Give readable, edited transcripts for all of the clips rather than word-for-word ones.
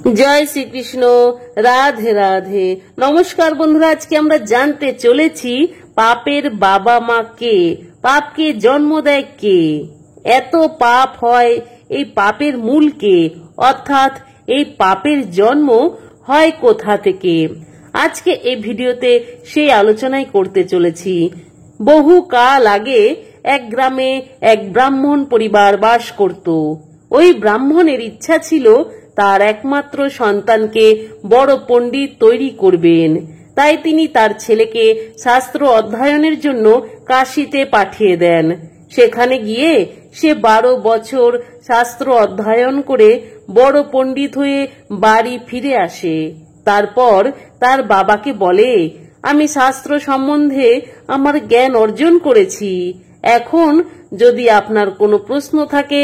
জয় শ্রীকৃষ্ণ। রাধে রাধে। নমস্কার বন্ধুরা, আজকে আমরা জানতে চলেছি পাপের বাবা মা কে, পাপকে জন্ম দেয় কে, এত পাপ হয় এই পাপের মূল কে, অর্থাৎ এই পাপের জন্ম হয় কোথা থেকে। আজকে এই ভিডিওতে সেই আলোচনাই করতে চলেছি। বহু কাল আগে এক গ্রামে এক ব্রাহ্মণ পরিবার বাস করত। ওই ব্রাহ্মণের ইচ্ছা ছিল তার একমাত্র সন্তানকে বড় পণ্ডিত তৈরি করবেন। তাই তিনি তার ছেলেকে শাস্ত্র অধ্যয়নের জন্য কাশীতে পাঠিয়ে দেন। সেখানে গিয়ে সে 12 বছর শাস্ত্র অধ্যয়ন করে বড় পণ্ডিত হয়ে বাড়ি ফিরে আসে। তারপর তার বাবাকে বলে, আমি শাস্ত্র সম্বন্ধে আমার জ্ঞান অর্জন করেছি। এখন যদি আপনার কোনো প্রশ্ন থাকে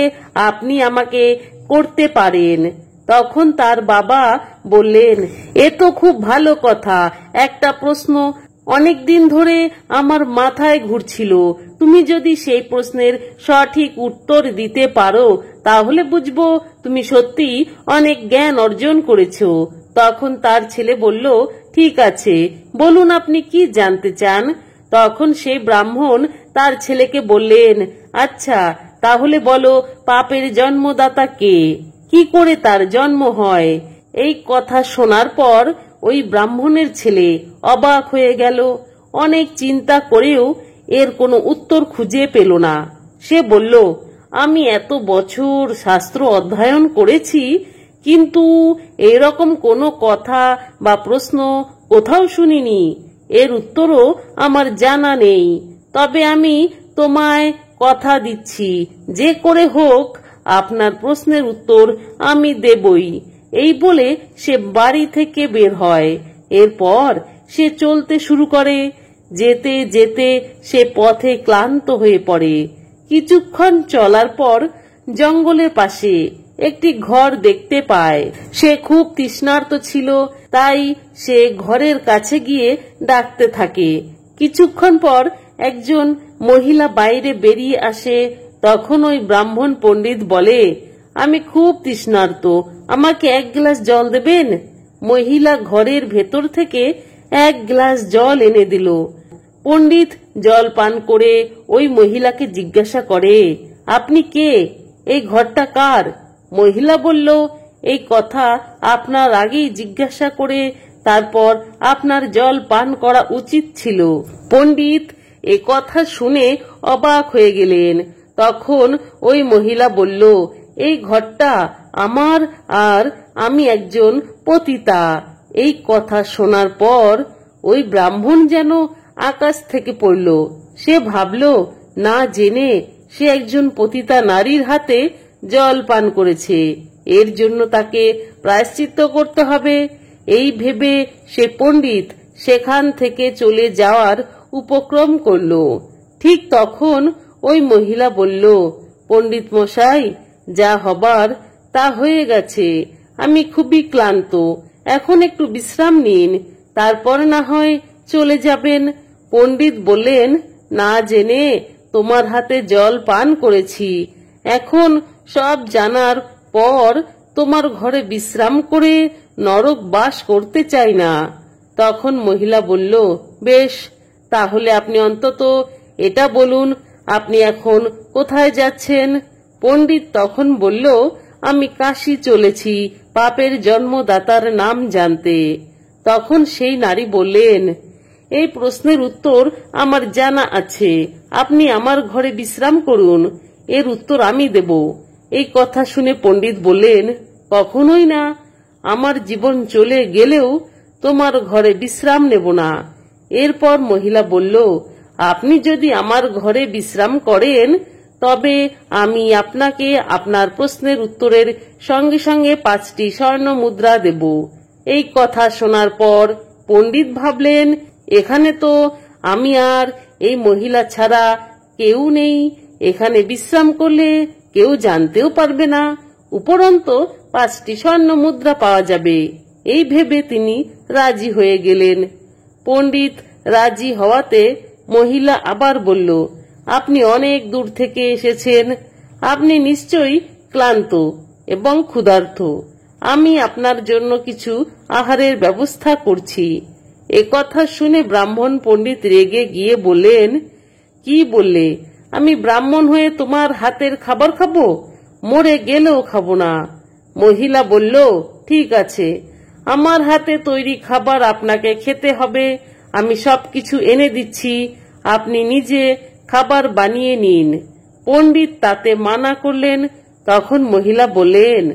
আপনি আমাকে করতে পারেন। তখন তার বাবা বললেন, এ তো খুব ভালো কথা। একটা প্রশ্ন অনেক দিন ধরে আমার মাথায় ঘুরছিল। তুমি যদি সেই প্রশ্নের সঠিক উত্তর দিতে পারো তাহলে বুঝবো তুমি সত্যি অনেক জ্ঞান অর্জন করেছো। তখন তার ছেলে বলল, ঠিক আছে, বলুন আপনি কি জানতে চান। তখন সেই ব্রাহ্মণ তার ছেলেকে বললেন, আচ্ছা তাহলে বলো পাপের জন্মদাতা কে, কি করে তার জন্ম হয়। এই কথা শোনার পর ওই ব্রাহ্মণের ছেলে অবাক হয়ে গেল। অনেক চিন্তা করেও এর কোনো উত্তর খুঁজে পেল না। সে বলল, আমি এত বছর শাস্ত্র অধ্যয়ন করেছি, কিন্তু এরকম কোনো কথা বা প্রশ্ন কোথাও শুনিনি। এর উত্তরও আমার জানা নেই। তবে আমি তোমায় কথা দিচ্ছি, যে করে হোক আপনার প্রশ্নের উত্তর আমি দেবই। এই বলে সে বাড়ি থেকে বের হয়। এরপর সে চলতে শুরু করে। যেতে যেতে সে পথে ক্লান্ত হয়ে পড়ে। কিছুক্ষণ চলার পর জঙ্গলের পাশে একটি ঘর দেখতে পায়। সে খুব তৃষ্ণার্ত ছিল, তাই সে ঘরের কাছে গিয়ে ডাকতে থাকে। কিছুক্ষণ পর একজন মহিলা বাইরে বেরিয়ে আসে। তখন ওই ব্রাহ্মণ পণ্ডিত বলে, আমি খুব তৃষ্ণার্ত, আমাকে 1 গ্লাস জল দেবেন। মহিলা ঘরের ভেতর থেকে 1 গ্লাস জল এনে দিল। পণ্ডিত জল পান করে ওই মহিলাকে জিজ্ঞাসা করে, আপনি কে, এই ঘরটা কার? মহিলা বলল, এই কথা আপনার আগেই জিজ্ঞাসা করে তারপর আপনার জল পান করা উচিত ছিল। পণ্ডিত এ কথা শুনে অবাক হয়ে গেলেন। তখন ওই মহিলা বলল, এই ঘরটা আমার, আর আমি একজন পতিতা। এই কথা শোনার পর ওই ব্রাহ্মণ যেন আকাশ থেকে পড়ল। সে ভাবল, না জেনে সে একজন পতিতা নারীর হাতে জল পান করেছে, এর জন্য তাকে প্রায়শ্চিত্ত করতে হবে। এই ভেবে সে পণ্ডিত সেখান থেকে চলে যাওয়ার উপক্রম করল। ঠিক তখন ওই মহিলা বলল, পণ্ডিত মশাই, যা হবার তা হয়ে গেছে। আমি খুবই ক্লান্ত, এখন একটু বিশ্রাম নিন, তারপর না হয় চলে যাবেন। পণ্ডিত বললেন, না জেনে তোমার হাতে জল পান করেছি, এখন সব জানার পর তোমার ঘরে বিশ্রাম করে নরক বাস করতে চাই না। তখন মহিলা বলল, বেশ, তাহলে আপনি অন্তত এটা বলুন, আপনি এখন কোথায় যাচ্ছেন। পণ্ডিত তখন বলল, আমি কাশী চলেছি পাপের জন্মদাতার নাম জানতে। তখন সেই নারী বললেন, এই প্রশ্নের উত্তর আমার জানা আছে, আপনি আমার ঘরে বিশ্রাম করুন, এর উত্তর আমি দেব। এই কথা শুনে পণ্ডিত বললেন, কখনোই না, আমার জীবন চলে গেলেও তোমার ঘরে বিশ্রাম নেব না। এরপর মহিলা বলল, আপনি যদি আমার ঘরে বিশ্রাম করেন তবে আমি আপনাকে আপনার প্রশ্নের উত্তরের সঙ্গে সঙ্গে 5টি স্বর্ণ মুদ্রা দেব। এই কথা শোনার পর পণ্ডিত ভাবলেন, এখানে তো আমি আর এই মহিলা ছাড়া কেউ নেই, এখানে বিশ্রাম করলে কেউ জানতেও পারবে না, উপরন্তু 5টি স্বর্ণ মুদ্রা পাওয়া যাবে। এই ভেবে তিনি রাজি হয়ে গেলেন। পণ্ডিত রাজি হওয়াতে মহিলা আবার বলল, আপনি অনেক দূর থেকে এসেছেন, আপনি নিশ্চয়ই ক্লান্ত এবং ক্ষুধার্ত, আমি আপনার জন্য কিছু আহারের ব্যবস্থা করছি। এ কথা শুনে ব্রাহ্মণ পণ্ডিত রেগে গিয়ে বললেন, কি বললে? আমি ব্রাহ্মণ হয়ে তোমার হাতের খাবার খাবো? মরে গেলেও খাবো না। মহিলা বলল, ঠিক আছে, আমার হাতে তৈরি খাবার আপনাকে খেতে হবে। আমি সবকিছু এনে দিচ্ছি, আপনি নিজে খাবার বানিয়ে নিন। পণ্ডিত তাতে মানা করলেন। তখন মহিলা বললেন,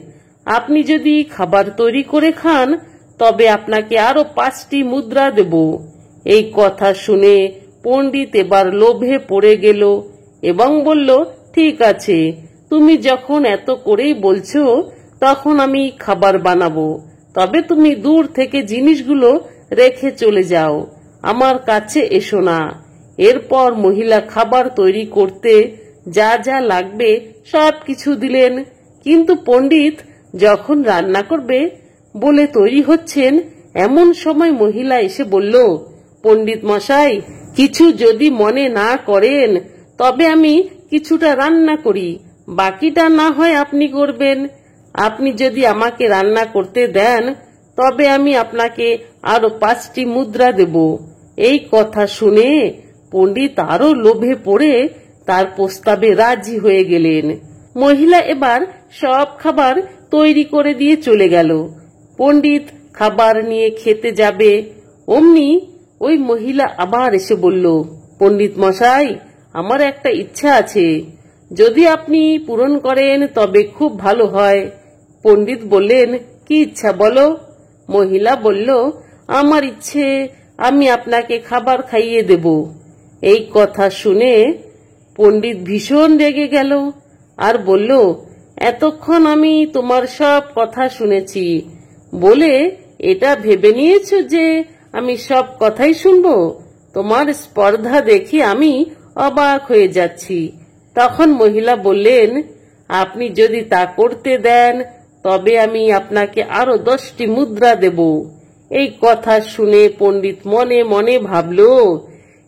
আপনি যদি খাবার তৈরি করে খান তবে আপনাকে আরো 5টি মুদ্রা দেব। এই কথা শুনে পণ্ডিত এবার লোভে পড়ে গেল এবং বলল, ঠিক আছে, তুমি যখন এত করেই বলছো তখন আমি খাবার বানাবো, তবে তুমি দূর থেকে জিনিসগুলো রেখে চলে যাও, আমার কাছে এসো না। এরপর মহিলা খাবার তৈরি করতে যা যা লাগবে সবকিছু দিলেন। কিন্তু পণ্ডিত যখন রান্না করবে বলে তৈরি হচ্ছেন, এমন সময় মহিলা এসে বলল, পণ্ডিত মশাই, কিছু যদি মনে না করেন তবে আমি কিছুটা রান্না করি, বাকিটা না হয় আপনি করবেন। আপনি যদি আমাকে রান্না করতে দেন তবে আমি আপনাকে আরো 5টি মুদ্রা দেব। এই কথা শুনে পণ্ডিত আরো লোভে পড়ে তার প্রস্তাবে রাজি হয়ে গেলেন। মহিলা এবার সব খাবার তৈরি করে দিয়ে চলে গেল। পণ্ডিত খাবার নিয়ে খেতে যাবে, অমনি ওই মহিলা আবার এসে বলল, পণ্ডিত মশাই, আমার একটা ইচ্ছা আছে, যদি আপনি পূরণ করেন তবে খুব ভালো হয়। পণ্ডিত বললেন, কি ইচ্ছা বলো? মহিলা বলল, আমার ইচ্ছে আমি আপনাকে খাবার খাইয়ে দেব। এই কথা শুনে পণ্ডিত ভীষণ রেগে গেল আর বলল, এতক্ষণ আমি তোমার সব কথা শুনেছি বলে এটা ভেবে নিয়েছো যে আমি সব কথাই শুনবো? তোমার স্পর্ধা দেখে আমি অবাক হয়ে যাচ্ছি। তখন মহিলা বললেন, আপনি যদি তা করতে দেন তবে আমি আপনাকে আরো 10টি মুদ্রা দেব। এই কথা শুনে পণ্ডিত মনে মনে ভাবল,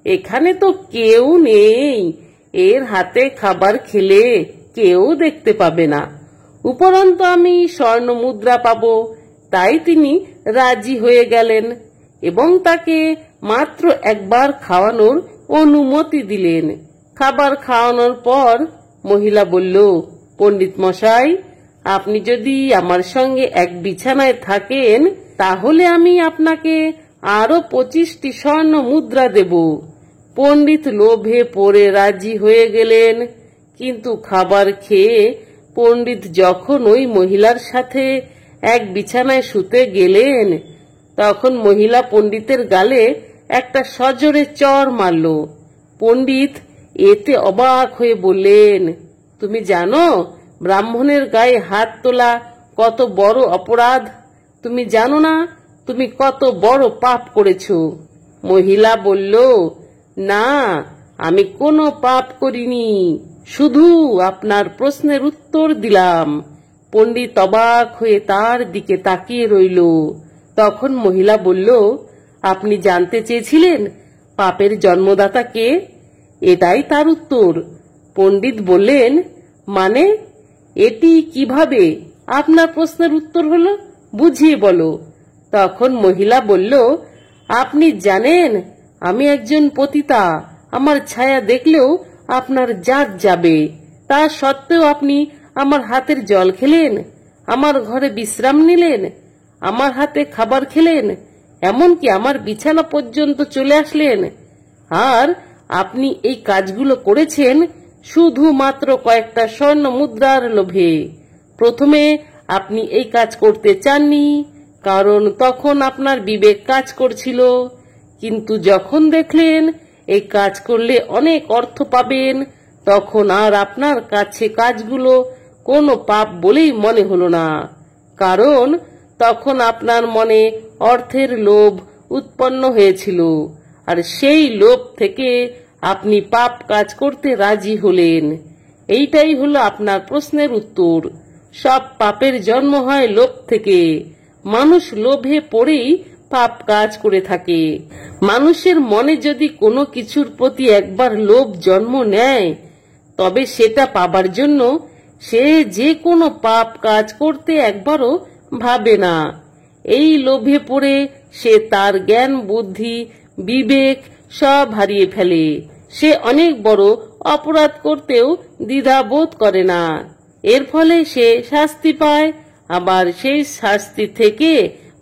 এখানে তো কেউ নেই, এর হাতে খাবার খেলে কেউ দেখতে পাবে না, উপরন্তু আমি স্বর্ণ মুদ্রা পাবো। তাই তিনি রাজি হয়ে গেলেন এবং তাকে মাত্র একবার খাওয়ানোর অনুমতি দিলেন। খাবার খাওয়ানোর পর মহিলা বলল, পণ্ডিত মশাই, আপনি যদি আমার সঙ্গে এক বিছানায় থাকেন তাহলে আমি আপনাকে আরো 25টি স্বর্ণ মুদ্রা দেব। পণ্ডিত লোভে পড়ে রাজি হয়ে গেলেন। কিন্তু খাবার খেয়ে পণ্ডিত যখন ওই মহিলার সাথে এক বিছানায় শুতে গেলেন তখন মহিলা পণ্ডিতের গালে একটা সজোরে চড় মারল। পণ্ডিত এতে অবাক হয়ে বললেন, তুমি জানো ব্রাহ্মণের গায়ে হাত তোলা কত বড় অপরাধ? তুমি জানো না তুমি কত বড় পাপ করেছো? মহিলা বলল, না, আমি কোনো পাপ করিনি, শুধু আপনার প্রশ্নের উত্তর দিলাম। পণ্ডিত অবাক হয়ে তার দিকে তাকিয়ে রইল। তখন মহিলা বলল, আপনি জানতে চেয়েছিলেন পাপের জন্মদাতা কে? এটাই তার উত্তর। পণ্ডিত বললেন, মানে এটি কিভাবে আপনার প্রশ্নের উত্তর হলো, বুঝিয়ে বলো। তখন মহিলা বলল, আপনি জানেন আমি একজন পতিতা, আমার ছায়া দেখলেও আপনার জাত যাবে, তা সত্ত্বেও আপনি আমার হাতের জল খেলেন, আমার ঘরে বিশ্রাম নিলেন, আমার হাতে খাবার খেলেন, এমনকি আমার বিছানা পর্যন্ত চলে আসলেন। আর আপনি এই কাজগুলো করেছেন শুধুমাত্র কয়েকটা স্বর্ণ মুদ্রার লোভে। প্রথমে আপনি এই কাজ করতে চাননি, কারণ তখন আপনার বিবেক কাজ করছিল, কিন্তু যখন দেখলেন এই কাজ করলে অনেক অর্থ পাবেন তখন আর আপনার কাছে কাজগুলো কোনো পাপ বলেই মনে হলো না, কারণ তখন আপনার মনে অর্থের লোভ উৎপন্ন হয়েছিল, আর সেই লোভ থেকে আপনি পাপ কাজ করতে রাজি হলেন। এইটাই হলো আপনার প্রশ্নের উত্তর। সব পাপের জন্ম হয় লোভ থেকে। মানুষ লোভে পড়েই পাপ কাজ করে থাকে। মানুষের মনে যদি কোনো কিছুর প্রতি একবার লোভ জন্ম নেয় তবে সেটা পাবার জন্য সে যে কোনো পাপ কাজ করতে একবারও ভাবে না। এই লোভে পড়ে সে তার জ্ঞান বুদ্ধি বিবেক সব হারিয়ে ফেলে। সে অনেক বড় অপরাধ করতেও দ্বিধা বোধ করে না। এর ফলে সে শাস্তি পায়, আবার সেই শাস্তি থেকে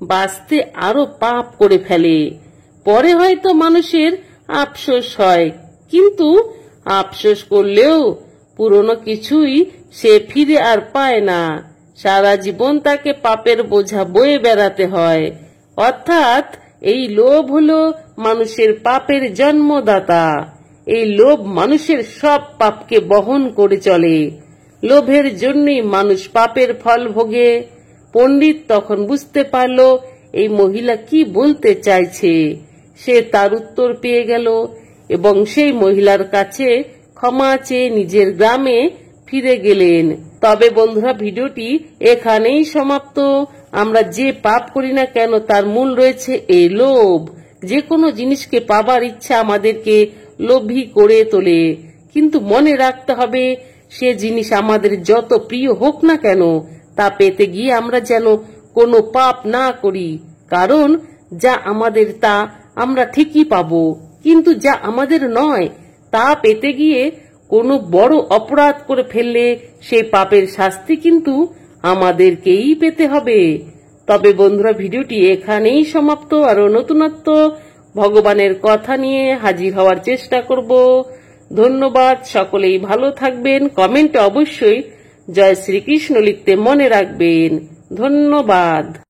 বাঁচতে আরো পাপ করে ফেলে। পরে হয়তো মানুষের আফসোস হয়, কিন্তু আফসোস করলেও পুরনো কিছুই সে ফিরে আর পায় না। সারা জীবন তাকে পাপের বোঝা বয়ে বেড়াতে হয়। অর্থাৎ এই লোভ হলো মানুষের পাপের জন্মদাতা। এই লোভ মানুষের সব পাপকে বহন করে চলে। লোভের জন্যই মানুষ পাপের ফল ভোগে। পণ্ডিত তখন বুঝতে পারল এই মহিলা কি বলতে চাইছে। সে তার উত্তর পেয়ে গেল এবং সেই মহিলার কাছে ক্ষমা চেয়ে নিজের গ্রামে ফিরে গেলেন। তবে বন্ধুরা, ভিডিওটি এখানেই সমাপ্ত। আমরা যে পাপ করি না কেন তার মূল রয়েছে এই লোভ। যে কোনো জিনিসকে পাবার ইচ্ছা আমাদেরকে লোভী করে তোলে, কিন্তু মনে রাখতে হবে সে জিনিস আমাদের যত প্রিয় হোক না কেন তা পেতে গিয়ে আমরা যেন কোনো পাপ না করি। কারণ যা আমাদের তা আমরা ঠিকই পাবো, কিন্তু যা আমাদের নয় তা পেতে গিয়ে কোনো বড় অপরাধ করে ফেললে সেই পাপের শাস্তি কিন্তু আমাদেরকেই পেতে হবে। তবে বন্ধুরা, ভিডিওটি এখানেই সমাপ্ত। আরো নতুনত্ব ভগবানের কথা নিয়ে হাজির হওয়ার চেষ্টা করব। ধন্যবাদ। সকলেই ভালো থাকবেন। কমেন্টে অবশ্যই জয় শ্রীকৃষ্ণ লিখতে মনে রাখবেন। ধন্যবাদ।